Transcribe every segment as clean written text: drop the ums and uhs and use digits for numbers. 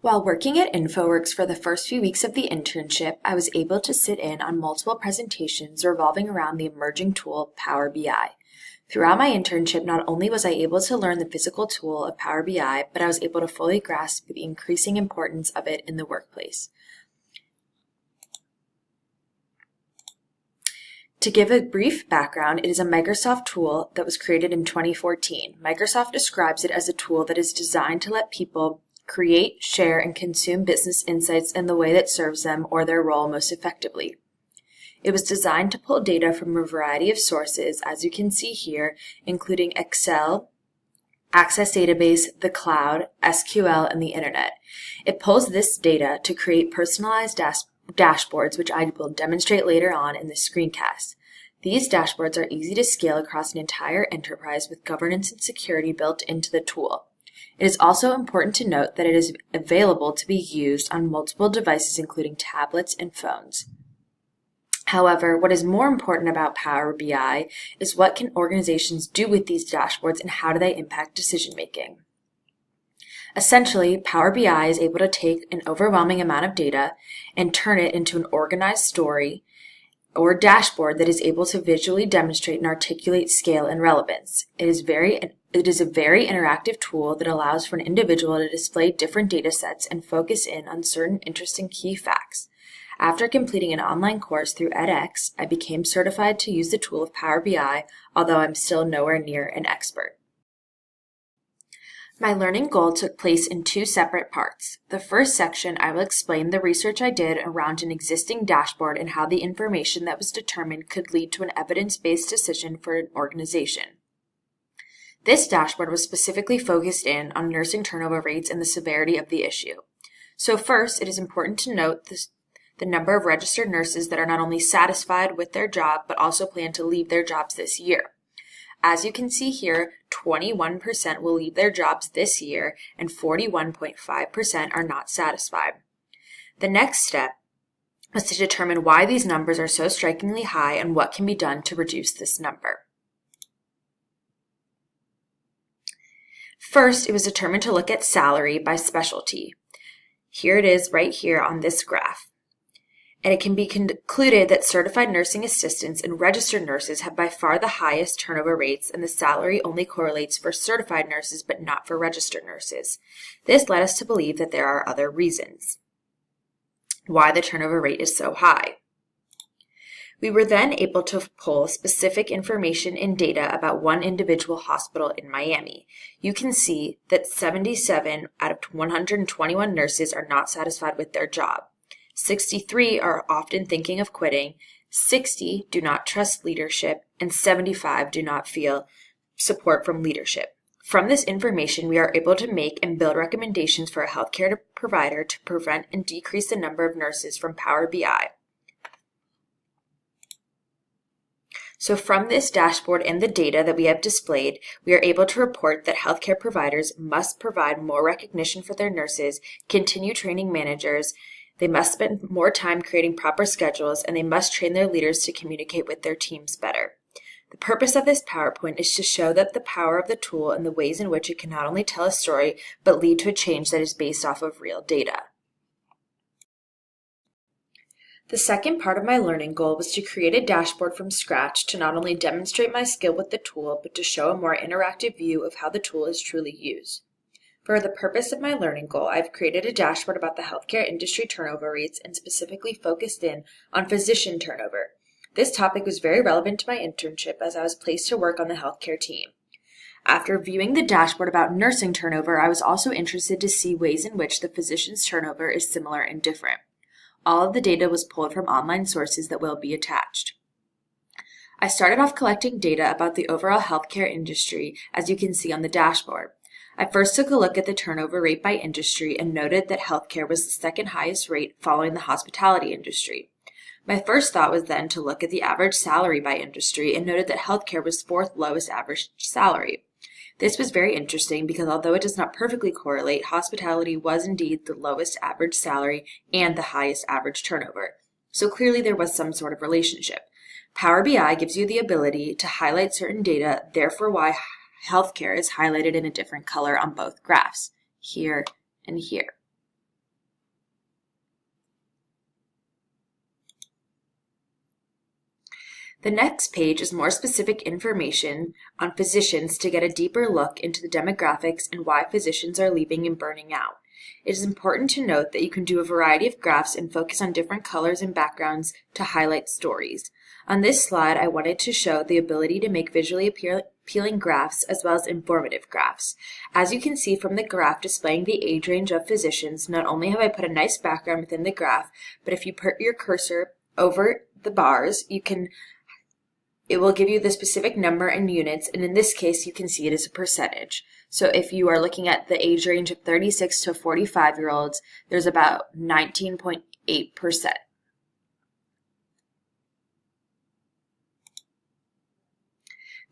While working at InfoWorks for the first few weeks of the internship, I was able to sit in on multiple presentations revolving around the emerging tool Power BI. Throughout my internship, not only was I able to learn the physical tool of Power BI, but I was able to fully grasp the increasing importance of it in the workplace. To give a brief background, it is a Microsoft tool that was created in 2014. Microsoft describes it as a tool that is designed to let people create, share, and consume business insights in the way that serves them or their role most effectively. It was designed to pull data from a variety of sources, as you can see here, including Excel, Access Database, the cloud, SQL, and the internet. It pulls this data to create personalized dashboards, which I will demonstrate later on in this screencast. These dashboards are easy to scale across an entire enterprise with governance and security built into the tool. It is also important to note that it is available to be used on multiple devices, including tablets and phones. However, what is more important about Power BI is what can organizations do with these dashboards and how do they impact decision-making. Essentially, Power BI is able to take an overwhelming amount of data and turn it into an organized story or dashboard that is able to visually demonstrate and articulate scale and relevance. It is a very interactive tool that allows for an individual to display different data sets and focus in on certain interesting key facts. After completing an online course through edX, I became certified to use the tool of Power BI, although I'm still nowhere near an expert. My learning goal took place in two separate parts. The first section, I will explain the research I did around an existing dashboard and how the information that was determined could lead to an evidence-based decision for an organization. This dashboard was specifically focused in on nursing turnover rates and the severity of the issue. So first, it is important to note the number of registered nurses that are not only satisfied with their job, but also plan to leave their jobs this year. As you can see here, 21% will leave their jobs this year and 41.5% are not satisfied. The next step was to determine why these numbers are so strikingly high and what can be done to reduce this number. First, it was determined to look at salary by specialty. Here it is right here on this graph. And it can be concluded that certified nursing assistants and registered nurses have by far the highest turnover rates, and the salary only correlates for certified nurses but not for registered nurses. This led us to believe that there are other reasons why the turnover rate is so high. We were then able to pull specific information and data about one individual hospital in Miami. You can see that 77 out of 121 nurses are not satisfied with their job. 63 are often thinking of quitting, 60 do not trust leadership, and 75 do not feel support from leadership. From this information, we are able to make and build recommendations for a healthcare provider to prevent and decrease the number of nurses from Power BI. So from this dashboard and the data that we have displayed, we are able to report that healthcare providers must provide more recognition for their nurses, continue training managers, they must spend more time creating proper schedules, and they must train their leaders to communicate with their teams better. The purpose of this PowerPoint is to show that the power of the tool and the ways in which it can not only tell a story, but lead to a change that is based off of real data. The second part of my learning goal was to create a dashboard from scratch to not only demonstrate my skill with the tool, but to show a more interactive view of how the tool is truly used. For the purpose of my learning goal, I've created a dashboard about the healthcare industry turnover rates and specifically focused in on physician turnover. This topic was very relevant to my internship as I was placed to work on the healthcare team. After viewing the dashboard about nursing turnover, I was also interested to see ways in which the physician's turnover is similar and different. All of the data was pulled from online sources that will be attached. I started off collecting data about the overall healthcare industry, as you can see on the dashboard. I first took a look at the turnover rate by industry and noted that healthcare was the second highest rate following the hospitality industry. My first thought was then to look at the average salary by industry and noted that healthcare was fourth lowest average salary. This was very interesting because although it does not perfectly correlate, hospitality was indeed the lowest average salary and the highest average turnover. So clearly there was some sort of relationship. Power BI gives you the ability to highlight certain data, therefore why healthcare is highlighted in a different color on both graphs, here and here. The next page is more specific information on physicians to get a deeper look into the demographics and why physicians are leaving and burning out. It is important to note that you can do a variety of graphs and focus on different colors and backgrounds to highlight stories. On this slide, I wanted to show the ability to make visually appealing graphs as well as informative graphs. As you can see from the graph displaying the age range of physicians, not only have I put a nice background within the graph, but if you put your cursor over the bars, it will give you the specific number and units, and in this case, you can see it as a percentage. So if you are looking at the age range of 36 to 45-year-olds, there's about 19.8%.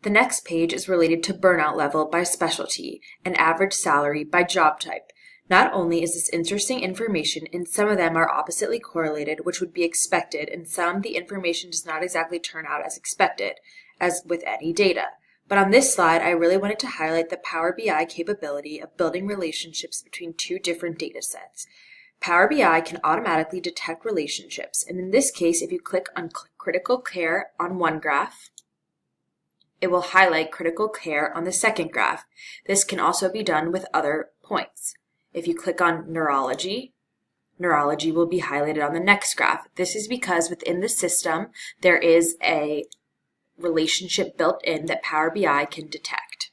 The next page is related to burnout level by specialty and average salary by job type. Not only is this interesting information, and some of them are oppositely correlated, which would be expected, and some the information does not exactly turn out as expected, as with any data. But on this slide, I really wanted to highlight the Power BI capability of building relationships between two different data sets. Power BI can automatically detect relationships, and in this case, if you click on critical care on one graph, it will highlight critical care on the second graph. This can also be done with other points. If you click on neurology, neurology will be highlighted on the next graph. This is because within the system, there is a relationship built in that Power BI can detect.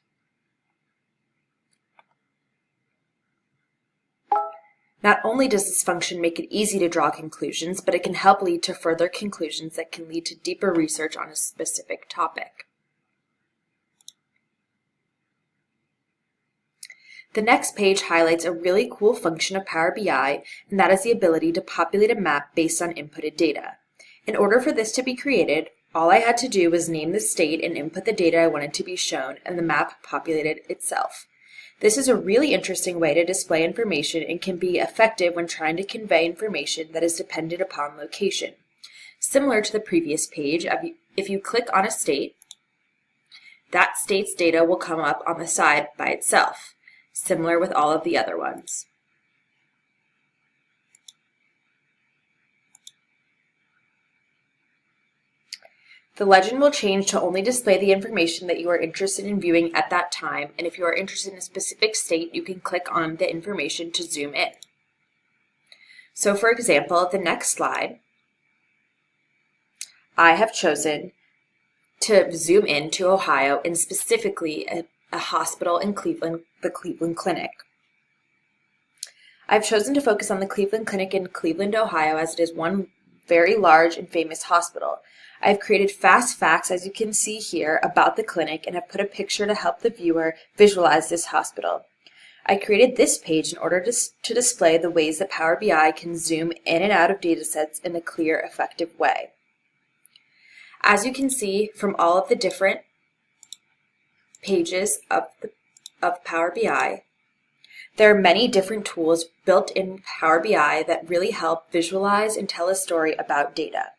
Not only does this function make it easy to draw conclusions, but it can help lead to further conclusions that can lead to deeper research on a specific topic. The next page highlights a really cool function of Power BI, and that is the ability to populate a map based on inputted data. In order for this to be created, all I had to do was name the state and input the data I wanted to be shown, and the map populated itself. This is a really interesting way to display information and can be effective when trying to convey information that is dependent upon location. Similar to the previous page, if you click on a state, that state's data will come up on the side by itself, similar with all of the other ones. The legend will change to only display the information that you are interested in viewing at that time, and if you are interested in a specific state, you can click on the information to zoom in. So for example, the next slide, I have chosen to zoom in to Ohio and specifically a hospital in Cleveland, the Cleveland Clinic. I've chosen to focus on the Cleveland Clinic in Cleveland, Ohio, as it is one very large and famous hospital. I've created fast facts, as you can see here, about the clinic and have put a picture to help the viewer visualize this hospital. I created this page in order to display the ways that Power BI can zoom in and out of datasets in a clear, effective way. As you can see from all of the different pages of Power BI, there are many different tools built in Power BI that really help visualize and tell a story about data.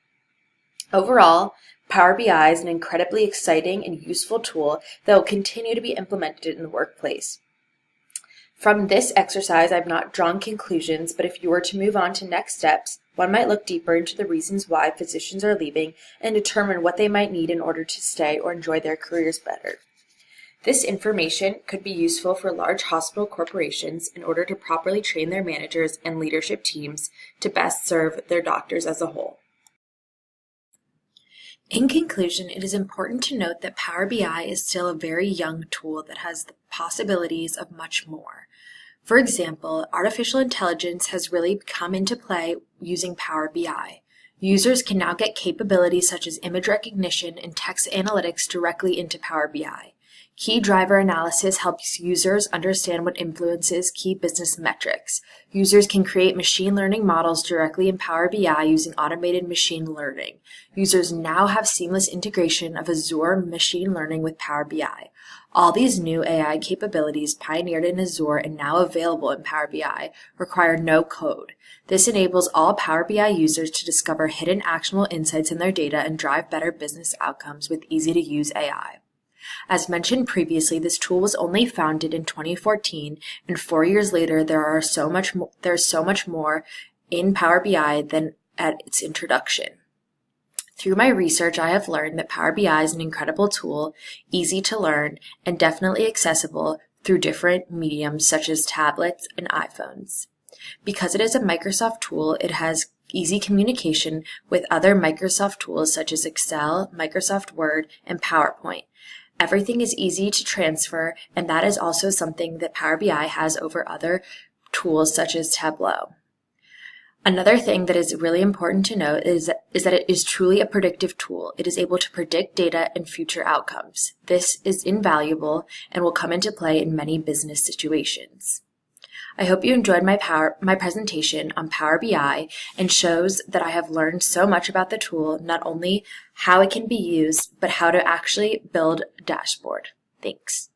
Overall, Power BI is an incredibly exciting and useful tool that will continue to be implemented in the workplace. From this exercise, I've not drawn conclusions, but if you were to move on to next steps, one might look deeper into the reasons why physicians are leaving and determine what they might need in order to stay or enjoy their careers better. This information could be useful for large hospital corporations in order to properly train their managers and leadership teams to best serve their doctors as a whole. In conclusion, it is important to note that Power BI is still a very young tool that has the possibilities of much more. For example, artificial intelligence has really come into play using Power BI. Users can now get capabilities such as image recognition and text analytics directly into Power BI. Key driver analysis helps users understand what influences key business metrics. Users can create machine learning models directly in Power BI using automated machine learning. Users now have seamless integration of Azure machine learning with Power BI. All these new AI capabilities pioneered in Azure and now available in Power BI require no code. This enables all Power BI users to discover hidden actionable insights in their data and drive better business outcomes with easy-to-use AI. As mentioned previously, this tool was only founded in 2014, and 4 years later, there's so much more in Power BI than at its introduction. Through my research, I have learned that Power BI is an incredible tool, easy to learn, and definitely accessible through different mediums such as tablets and iPhones. Because it is a Microsoft tool, it has easy communication with other Microsoft tools such as Excel, Microsoft Word, and PowerPoint. Everything is easy to transfer, and that is also something that Power BI has over other tools such as Tableau. Another thing that is really important to note is that it is truly a predictive tool. It is able to predict data and future outcomes. This is invaluable and will come into play in many business situations. I hope you enjoyed my presentation on Power BI and shows that I have learned so much about the tool, not only how it can be used, but how to actually build a dashboard. Thanks.